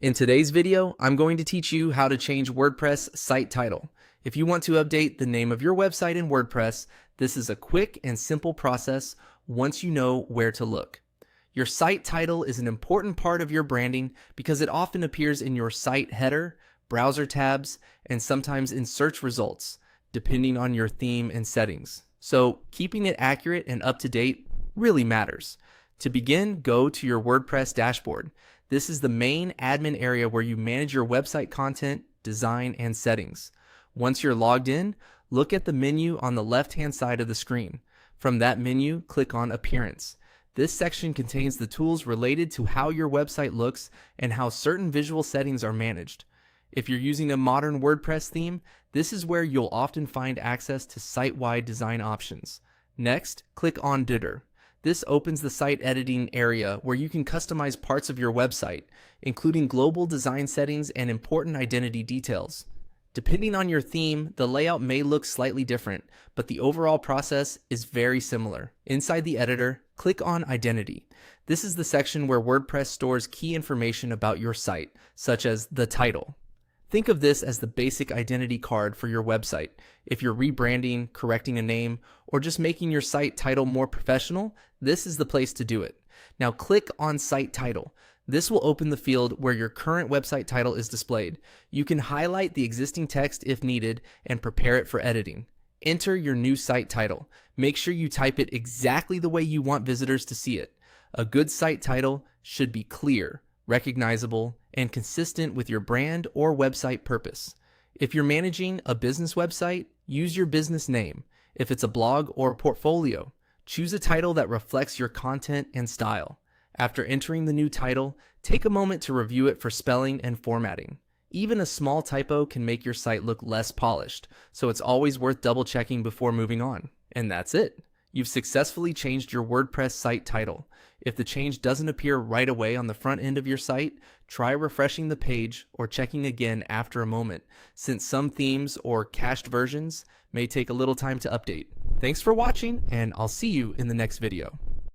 In today's video, I'm going to teach you how to change WordPress site title. If you want to update the name of your website in WordPress, this is a quick and simple process once you know where to look. Your site title is an important part of your branding because it often appears in your site header, browser tabs, and sometimes in search results, depending on your theme and settings. So keeping it accurate and up to date really matters. To begin, go to your WordPress dashboard. This is the main admin area where you manage your website content, design, and settings. Once you're logged in, look at the menu on the left-hand side of the screen. From that menu, click on Appearance. This section contains the tools related to how your website looks and how certain visual settings are managed. If you're using a modern WordPress theme, this is where you'll often find access to site-wide design options. Next, click on Editor. This opens the site editing area where you can customize parts of your website, including global design settings and important identity details. Depending on your theme, the layout may look slightly different, but the overall process is very similar. Inside the editor, click on Identity. This is the section where WordPress stores key information about your site, such as the title. Think of this as the basic identity card for your website. If you're rebranding, correcting a name, or just making your site title more professional, this is the place to do it. Now click on Site Title. This will open the field where your current website title is displayed. You can highlight the existing text if needed and prepare it for editing. Enter your new site title. Make sure you type it exactly the way you want visitors to see it. A good site title should be clear, recognizable, and consistent with your brand or website purpose. If you're managing a business website, use your business name. If it's a blog or portfolio, choose a title that reflects your content and style. After entering the new title, take a moment to review it for spelling and formatting. Even a small typo can make your site look less polished, so it's always worth double checking before moving on. And that's it. You've successfully changed your WordPress site title. If the change doesn't appear right away on the front end of your site, try refreshing the page or checking again after a moment, since some themes or cached versions may take a little time to update. Thanks for watching, and I'll see you in the next video.